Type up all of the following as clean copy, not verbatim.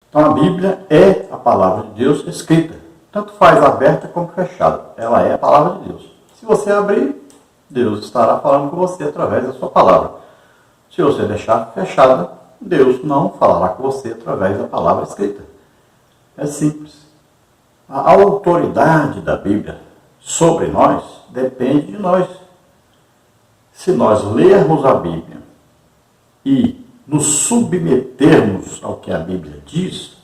Então a Bíblia é a palavra de Deus escrita. Tanto faz aberta como fechada. Ela é a palavra de Deus. Se você abrir, Deus estará falando com você através da sua palavra. Se você deixar fechada, Deus não falará com você através da palavra escrita. É simples. A autoridade da Bíblia sobre nós depende de nós. Se nós lermos a Bíblia e nos submetermos ao que a Bíblia diz,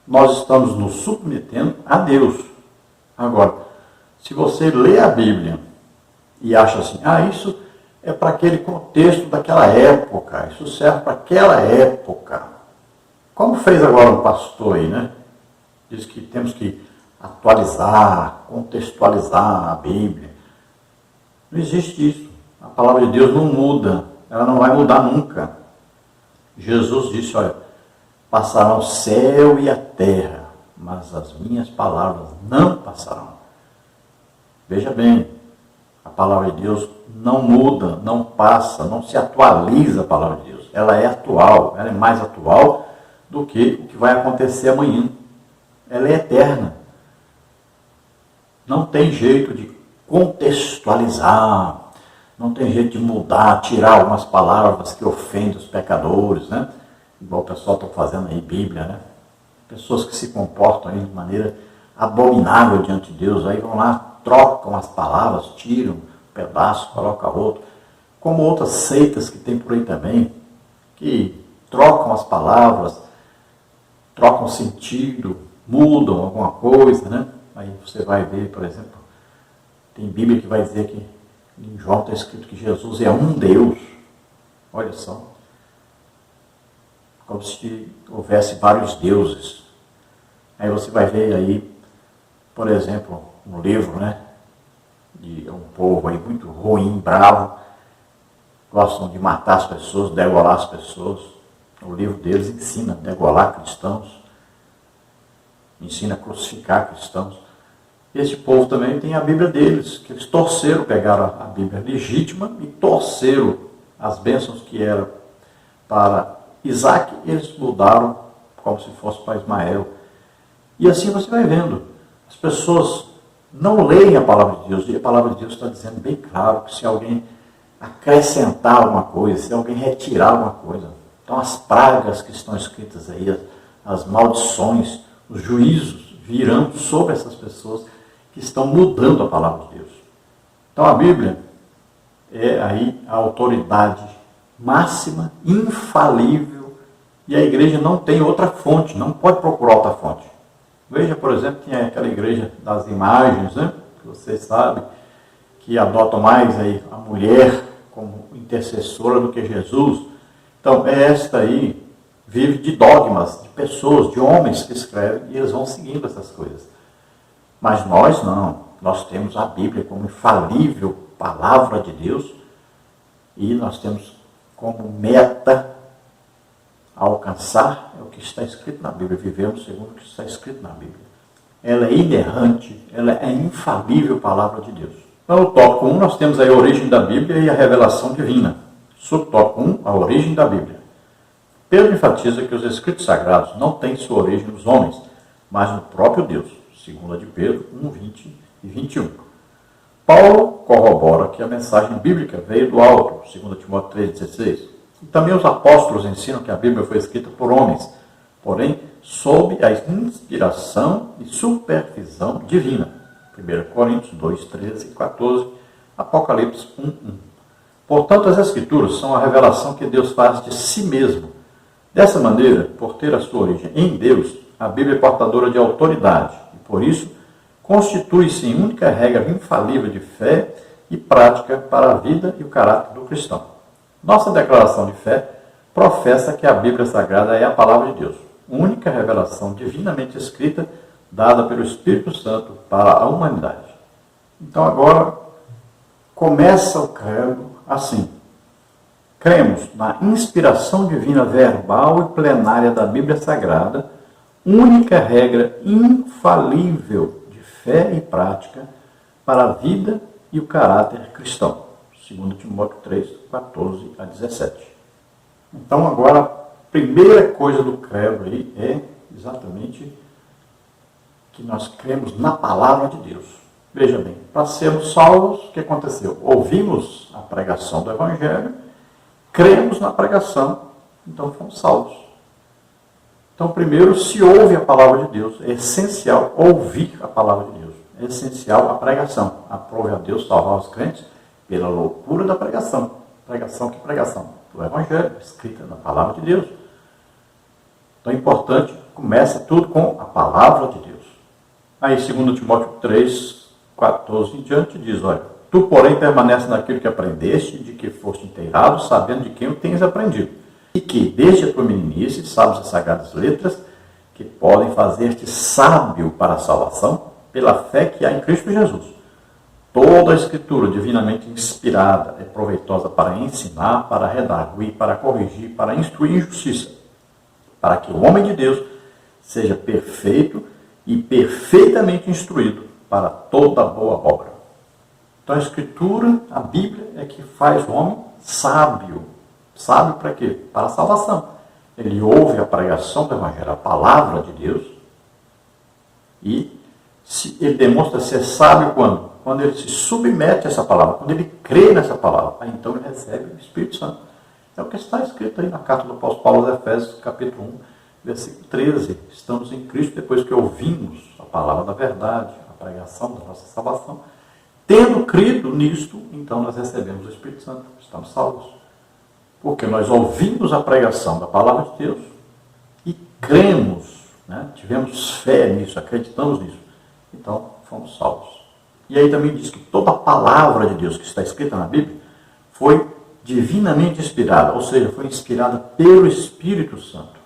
nós estamos nos submetendo a Deus. Agora, se você lê a Bíblia e acha assim, isso é para aquele contexto daquela época, isso serve para aquela época. Como fez agora um pastor aí, né? Diz que temos que atualizar, contextualizar a Bíblia. Não existe isso. A palavra de Deus não muda, ela não vai mudar nunca. Jesus disse, olha, passarão o céu e a terra, mas as minhas palavras não passarão. Veja bem, a palavra de Deus não muda, não passa, não se atualiza a palavra de Deus. Ela é atual, ela é mais atual do que o que vai acontecer amanhã. Ela é eterna. Não tem jeito de contextualizar, não tem jeito de mudar, tirar algumas palavras que ofendem os pecadores, né? Igual o pessoal está fazendo aí, Bíblia, né? Pessoas que se comportam aí de maneira abominável diante de Deus, aí vão lá, trocam as palavras, tiram um pedaço, colocam outro. Como outras seitas que tem por aí também, que trocam as palavras, trocam sentido, mudam alguma coisa, né? Aí você vai ver, por exemplo, tem Bíblia que vai dizer que em João está escrito que Jesus é um Deus. Olha só. Como se houvesse vários deuses. Aí você vai ver aí, por exemplo, um livro, né? De um povo aí muito ruim, bravo, gostam de matar as pessoas, degolar as pessoas. O livro deles ensina a degolar cristãos, ensina a crucificar cristãos. Esse povo também tem a Bíblia deles, que eles torceram, pegaram a Bíblia legítima e torceram as bênçãos que eram para Isaac, eles mudaram como se fosse para Ismael. E assim você vai vendo. As pessoas não leem a palavra de Deus, e a palavra de Deus está dizendo bem claro que se alguém acrescentar alguma coisa, se alguém retirar alguma coisa, então as pragas que estão escritas aí, as maldições, os juízos virão sobre essas pessoas que estão mudando a palavra de Deus. Então a Bíblia é aí a autoridade máxima, infalível, e a igreja não tem outra fonte, não pode procurar outra fonte. Veja, por exemplo, tem aquela igreja das imagens, né, que vocês sabem, que adotam mais aí a mulher como intercessora do que Jesus. Então, esta aí vive de dogmas, de pessoas, de homens que escrevem, e eles vão seguindo essas coisas. Mas nós não. Nós temos a Bíblia como infalível palavra de Deus, e nós temos como meta alcançar o que está escrito na Bíblia. Vivemos segundo o que está escrito na Bíblia. Ela é inerrante, ela é infalível palavra de Deus. Então, no tópico 1, nós temos aí a origem da Bíblia e a revelação divina. Subtópico 1, a origem da Bíblia. Pedro enfatiza que os escritos sagrados não têm sua origem nos homens, mas no próprio Deus. 2 de Pedro 1, 20 e 21. Paulo corrobora que a mensagem bíblica veio do alto, 2 Timóteo 3,16. E também os apóstolos ensinam que a Bíblia foi escrita por homens, porém sob a inspiração e supervisão divina. 1 Coríntios 2, 13 e 14, Apocalipse 1, 1. Portanto, as Escrituras são a revelação que Deus faz de si mesmo. Dessa maneira, por ter a sua origem em Deus, a Bíblia é portadora de autoridade e, por isso, constitui-se em única regra infalível de fé e prática para a vida e o caráter do cristão. Nossa declaração de fé professa que a Bíblia Sagrada é a palavra de Deus, única revelação divinamente escrita dada pelo Espírito Santo para a humanidade. Então agora começa o credo assim. Cremos na inspiração divina verbal e plenária da Bíblia Sagrada, única regra infalível de fé e prática para a vida e o caráter cristão. 2 Timóteo 3, 14 a 17. Então agora, a primeira coisa do credo aí é exatamente que nós cremos na palavra de Deus. Veja bem, para sermos salvos, o que aconteceu? Ouvimos a pregação do Evangelho, cremos na pregação, então fomos salvos. Então, primeiro, se ouve a palavra de Deus, é essencial ouvir a palavra de Deus. É essencial a pregação. Aprove a Deus salvar os crentes pela loucura da pregação. Pregação, que pregação? Do Evangelho, escrita na palavra de Deus. Então é importante, começa tudo com a palavra de Deus. Aí, 2 Timóteo 3, 14 em diante, diz, olha, tu, porém, permanece naquilo que aprendeste, de que foste inteirado, sabendo de quem o tens aprendido. E que, desde a tua meninice, sabes as sagradas letras, que podem fazer-te sábio para a salvação, pela fé que há em Cristo Jesus. Toda a Escritura divinamente inspirada é proveitosa para ensinar, para redarguir, para corrigir, para instruir em justiça, para que o homem de Deus seja perfeito e perfeitamente instruído para toda boa obra. Então a Escritura, a Bíblia, é que faz o homem sábio. Sábio para quê? Para a salvação. Ele ouve a pregação do Evangelho, a palavra de Deus, e ele demonstra ser sábio quando? Quando ele se submete a essa palavra, quando ele crê nessa palavra. Aí então ele recebe o Espírito Santo. É o que está escrito aí na carta do apóstolo Paulo aos Efésios, capítulo 1, versículo 13. Estamos em Cristo depois que ouvimos a palavra da verdade, a pregação da nossa salvação. Tendo crido nisto, então nós recebemos o Espírito Santo. Estamos salvos. Porque nós ouvimos a pregação da palavra de Deus e cremos, né? Tivemos fé nisso, acreditamos nisso. Então, fomos salvos. E aí também diz que toda a palavra de Deus que está escrita na Bíblia foi divinamente inspirada, ou seja, foi inspirada pelo Espírito Santo.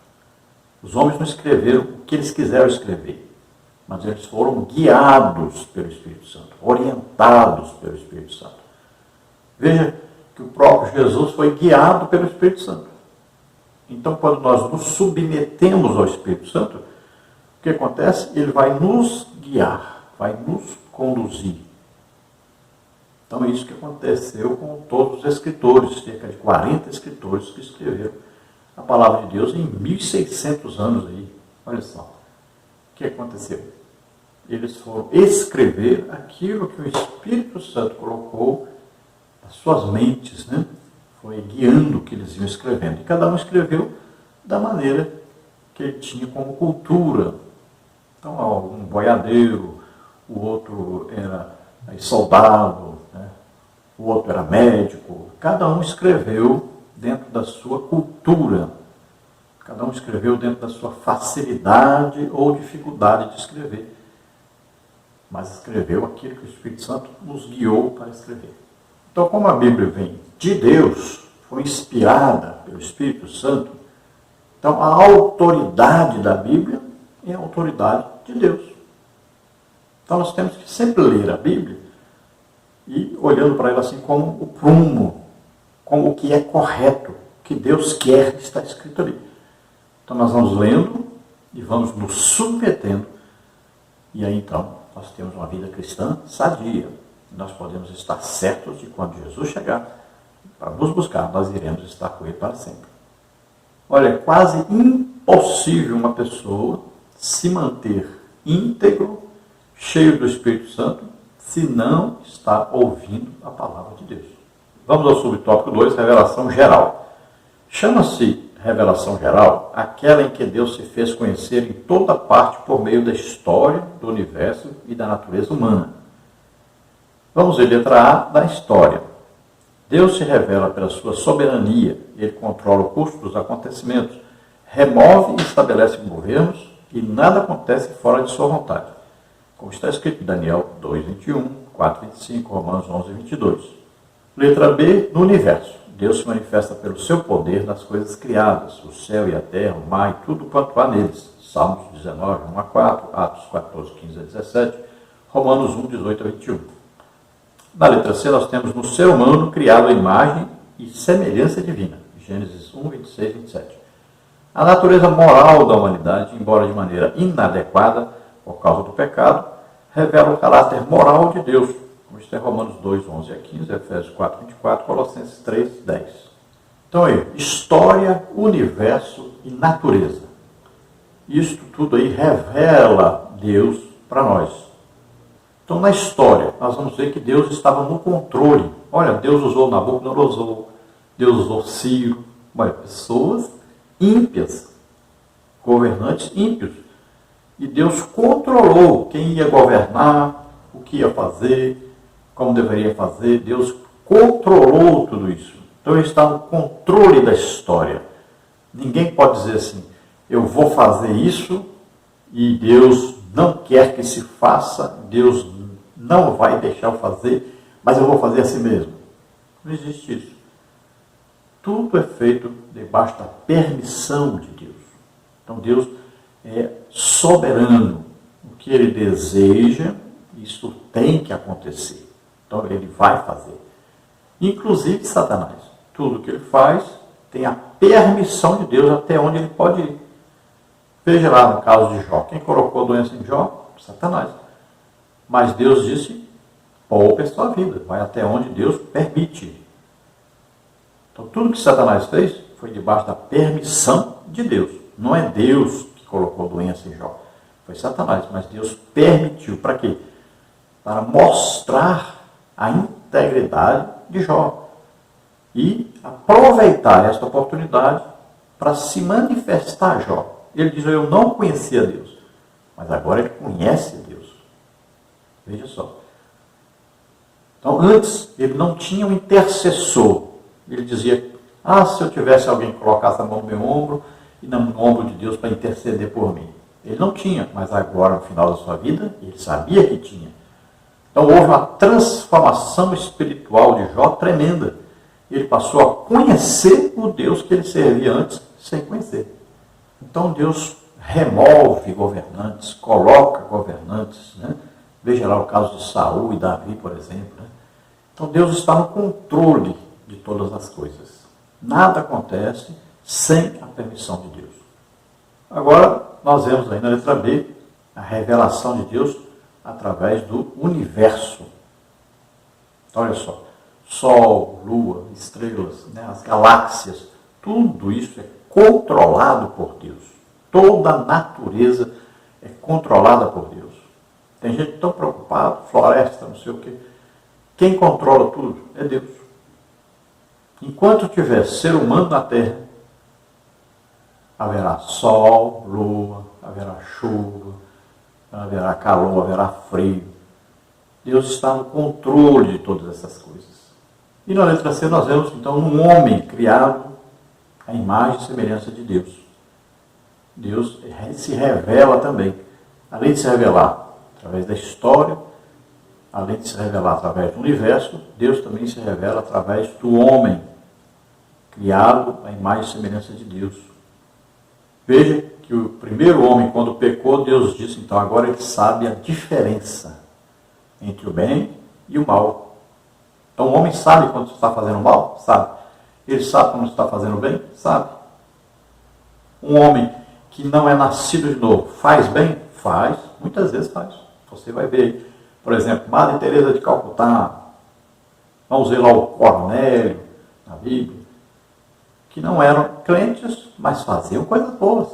Os homens não escreveram o que eles quiseram escrever, mas eles foram guiados pelo Espírito Santo, orientados pelo Espírito Santo. Veja que o próprio Jesus foi guiado pelo Espírito Santo. Então, quando nós nos submetemos ao Espírito Santo, o que acontece? Ele vai nos guiar, vai nos conduzir. Então, é isso que aconteceu com todos os escritores, cerca de 40 escritores que escreveram a palavra de Deus em 1600 anos aí. Olha só, o que aconteceu? Eles foram escrever aquilo que o Espírito Santo colocou nas suas mentes, né? Foi guiando o que eles iam escrevendo. E cada um escreveu da maneira que ele tinha como cultura. Então, um boiadeiro, o outro era soldado, né? O outro era médico. Cada um escreveu dentro da sua cultura. Cada um escreveu dentro da sua facilidade ou dificuldade de escrever. Mas escreveu aquilo que o Espírito Santo nos guiou para escrever. Então, como a Bíblia vem de Deus, foi inspirada pelo Espírito Santo, então a autoridade da Bíblia é a autoridade de Deus. Então nós temos que sempre ler a Bíblia e olhando para ela assim como o prumo, como o que é correto, o que Deus quer que está escrito ali. Então nós vamos lendo e vamos nos submetendo, e aí então nós temos uma vida cristã sadia. Nós podemos estar certos de quando Jesus chegar para nos buscar, nós iremos estar com Ele para sempre. Olha, é quase impossível uma pessoa se manter íntegro, cheio do Espírito Santo, se não está ouvindo a palavra de Deus. Vamos ao subtópico 2, revelação geral. Chama-se revelação geral aquela em que Deus se fez conhecer em toda parte por meio da história, do universo e da natureza humana. Vamos ver letra A da história. Deus se revela pela sua soberania, ele controla o curso dos acontecimentos, remove e estabelece governos e nada acontece fora de sua vontade. Como está escrito em Daniel 2:21, 4:25, Romanos 11:22. Letra B, no universo. Deus se manifesta pelo seu poder nas coisas criadas, o céu e a terra, o mar e tudo quanto há neles. Salmos 19, 1-4, Atos 14, 15-17, Romanos 1:18-21. Na letra C, nós temos no ser humano criado a imagem e semelhança divina. Gênesis 1, 26, 27. A natureza moral da humanidade, embora de maneira inadequada por causa do pecado, revela o caráter moral de Deus, como está em Romanos 2, 11-15, Efésios 4, 24, Colossenses 3, 10. Então aí, história, universo e natureza. Isso tudo aí revela Deus para nós. Então, na história, nós vamos ver que Deus estava no controle. Olha, Deus usou Nabucodonosor, Deus usou Ciro, olha, pessoas ímpias, governantes ímpios. E Deus controlou quem ia governar, o que ia fazer, como deveria fazer. Deus controlou tudo isso. Então, Ele está no controle da história. Ninguém pode dizer assim, eu vou fazer isso e Deus não quer que se faça, Deus não vai deixar eu fazer, mas eu vou fazer assim mesmo. Não existe isso. Tudo é feito debaixo da permissão de Deus. Então Deus é soberano. O que Ele deseja, isso tem que acontecer. Então Ele vai fazer. Inclusive Satanás. Tudo que ele faz tem a permissão de Deus até onde ele pode ir. Veja lá no caso de Jó. Quem colocou a doença em Jó? Satanás. Mas Deus disse, poupe a sua vida. Vai até onde Deus permite. Então tudo que Satanás fez foi debaixo da permissão de Deus. Não é Deus que colocou a doença em Jó. Foi Satanás. Mas Deus permitiu. Para quê? Para mostrar a integridade de Jó. E aproveitar esta oportunidade para se manifestar a Jó. Ele diz, eu não conhecia Deus, mas agora ele conhece Deus. Veja só. Então, antes, ele não tinha um intercessor. Ele dizia, se eu tivesse alguém que colocasse a mão no meu ombro e no ombro de Deus para interceder por mim. Ele não tinha, mas agora, no final da sua vida, ele sabia que tinha. Então, houve uma transformação espiritual de Jó tremenda. Ele passou a conhecer o Deus que ele servia antes, sem conhecer. Então Deus remove governantes, coloca governantes. Né? Veja lá o caso de Saul e Davi, por exemplo. Né? Então Deus está no controle de todas as coisas. Nada acontece sem a permissão de Deus. Agora, nós vemos aí na letra B a revelação de Deus através do universo. Então, olha só. Sol, lua, estrelas, né, as galáxias, tudo isso é controlado por Deus. Toda a natureza é controlada por Deus. Tem gente tão preocupada, floresta, não sei o quê. Quem controla tudo é Deus. Enquanto tiver ser humano na terra, haverá sol, lua, haverá chuva, haverá calor, haverá frio. Deus está no controle de todas essas coisas. E na letra C nós vemos, então, um homem criado à imagem e semelhança de Deus. Deus se revela também. Além de se revelar através da história, além de se revelar através do universo, Deus também se revela através do homem, criado à imagem e semelhança de Deus. Veja que o primeiro homem, quando pecou, Deus disse, então, agora ele sabe a diferença entre o bem e o mal. Então o homem sabe quando está fazendo mal? Sabe. Ele sabe quando está fazendo bem? Sabe. Um homem que não é nascido de novo, faz bem? Faz. Muitas vezes faz. Você vai ver, por exemplo, Madre Teresa de Calcutá, vamos ver lá o Cornélio, na Bíblia, que não eram crentes, mas faziam coisas boas.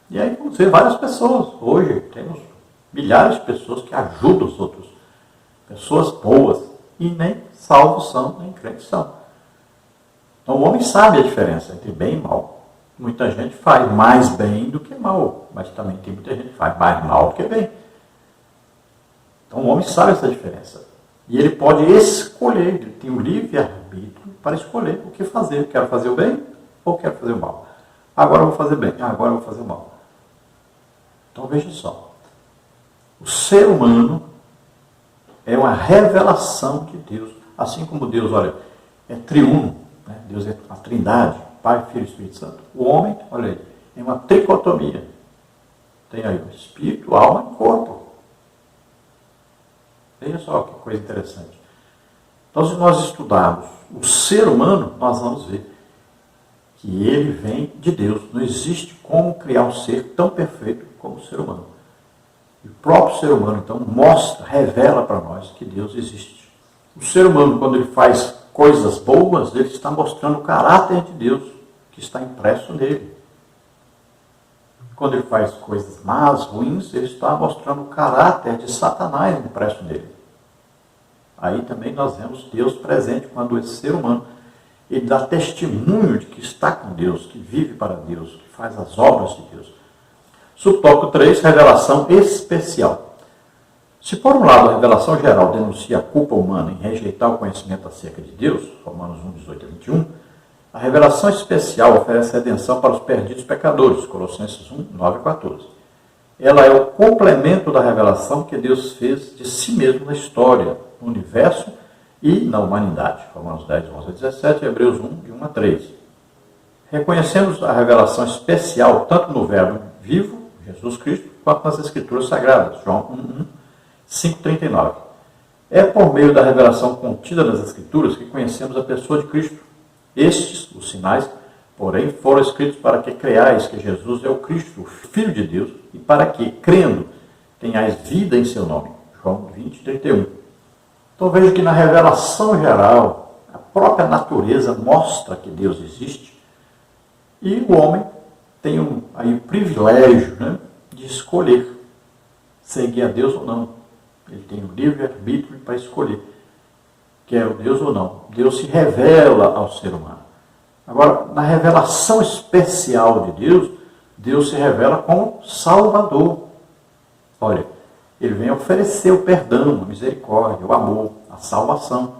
E aí vamos ver várias pessoas. Hoje temos milhares de pessoas que ajudam os outros. Pessoas boas. E nem salvos são, nem crentes são. Então o homem sabe a diferença entre bem e mal. Muita gente faz mais bem do que mal, mas também tem muita gente que faz mais mal do que bem. Então o homem sabe essa diferença. E ele pode escolher, ele tem o livre-arbítrio para escolher o que fazer. Quero fazer o bem ou quero fazer o mal? Agora eu vou fazer bem, agora eu vou fazer o mal. Então veja só. O ser humano é uma revelação de Deus. Assim como Deus, olha, é triuno, né? Deus é a trindade, Pai, Filho e Espírito Santo. O homem, olha aí, é uma tricotomia. Tem aí o espírito, alma e corpo. Veja só que coisa interessante. Então, se nós estudarmos o ser humano, nós vamos ver que ele vem de Deus. Não existe como criar um ser tão perfeito como o ser humano. E o próprio ser humano, então, mostra, revela para nós que Deus existe. O ser humano, quando ele faz coisas boas, ele está mostrando o caráter de Deus que está impresso nele. Quando ele faz coisas más, ruins, ele está mostrando o caráter de Satanás impresso nele. Aí também nós vemos Deus presente quando esse ser humano ele dá testemunho de que está com Deus, que vive para Deus, que faz as obras de Deus. Subtópico 3, revelação especial. Se por um lado a revelação geral denuncia a culpa humana em rejeitar o conhecimento acerca de Deus, Romanos 1, 18 a 21, a revelação especial oferece redenção para os perdidos pecadores, Colossenses 1, 9 a 14. Ela é o complemento da revelação que Deus fez de si mesmo na história, no universo e na humanidade, Romanos 10, 11 a 17 e Hebreus 1, de 1 a 3. Reconhecemos a revelação especial tanto no Verbo vivo, Jesus Cristo, quanto nas Escrituras Sagradas, João 1, 5, 39. É por meio da revelação contida nas Escrituras que conhecemos a pessoa de Cristo. Estes, os sinais, porém, foram escritos para que creais que Jesus é o Cristo, o Filho de Deus, e para que, crendo, tenhais vida em seu nome, João 20, 31. Então vejo que na revelação geral, a própria natureza mostra que Deus existe e o homem tem aí o privilégio, né, de escolher seguir a Deus ou não. Ele tem o livre-arbítrio para escolher, quer o Deus ou não. Deus se revela ao ser humano. Agora, na revelação especial de Deus, Deus se revela como Salvador. Olha, ele vem oferecer o perdão, a misericórdia, o amor, a salvação.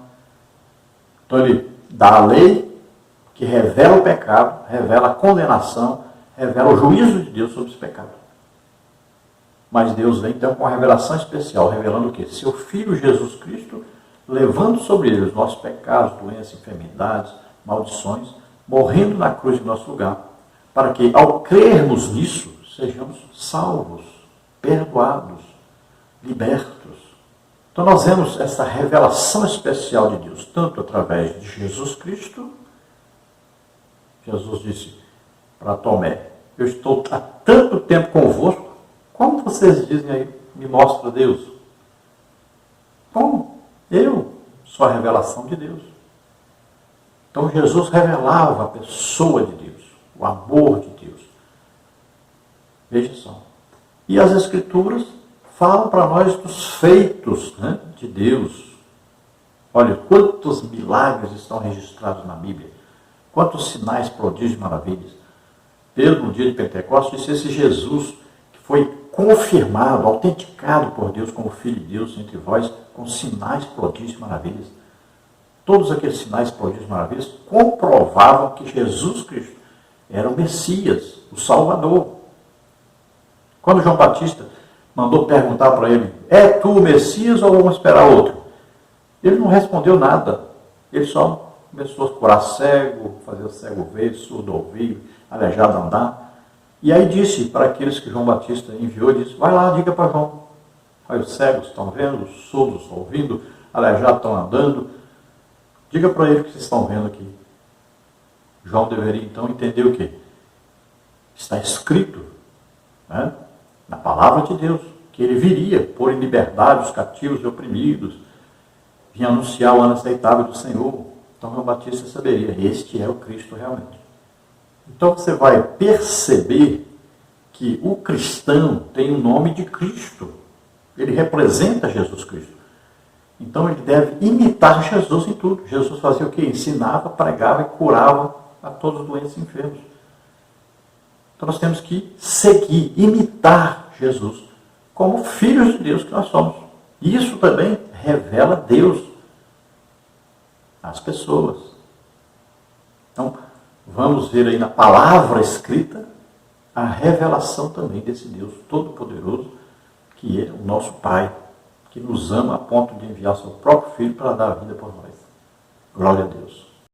Então ele dá a lei que revela o pecado, revela a condenação, revela o juízo de Deus sobre os pecados. Mas Deus vem então com uma revelação especial, revelando o quê? Seu Filho Jesus Cristo, levando sobre ele os nossos pecados, doenças, enfermidades, maldições, morrendo na cruz em nosso lugar, para que ao crermos nisso, sejamos salvos, perdoados, libertos. Então nós vemos essa revelação especial de Deus, tanto através de Jesus Cristo. Jesus disse para Tomé, eu estou há tanto tempo convosco, como vocês dizem aí, me mostra Deus? Como? Eu sou a revelação de Deus. Então Jesus revelava a pessoa de Deus, o amor de Deus. Veja só. E as Escrituras falam para nós dos feitos, né, de Deus. Olha, quantos milagres estão registrados na Bíblia. Quantos sinais, prodígios e maravilhas. Pedro, no dia de Pentecostes, disse esse Jesus que foi confirmado, autenticado por Deus como Filho de Deus entre vós, com sinais, prodígios e maravilhas. Todos aqueles sinais, prodígios e maravilhas comprovavam que Jesus Cristo era o Messias, o Salvador. Quando João Batista mandou perguntar para ele, é tu o Messias ou vamos esperar outro? Ele não respondeu nada. Ele só começou a curar cego, fazer o cego ver, surdo ouvir, aleijado andar. E aí disse para aqueles que João Batista enviou, disse, vai lá, diga para João. Aí os cegos estão vendo, os surdos estão ouvindo, aleijados estão andando. Diga para ele o que vocês estão vendo aqui. João deveria então entender o quê? Está escrito, né, na palavra de Deus, que ele viria pôr em liberdade os cativos e oprimidos, vinha anunciar o ano aceitável do Senhor. Então João Batista saberia, este é o Cristo realmente. Então você vai perceber que o cristão tem o nome de Cristo. Ele representa Jesus Cristo. Então ele deve imitar Jesus em tudo. Jesus fazia o quê? Ensinava, pregava e curava a todos os doentes e enfermos. Então nós temos que seguir, imitar Jesus como filhos de Deus que nós somos. E isso também revela Deus às pessoas. Então, vamos ver aí na palavra escrita a revelação também desse Deus Todo-Poderoso, que é o nosso Pai, que nos ama a ponto de enviar seu próprio Filho para dar a vida por nós. Glória a Deus.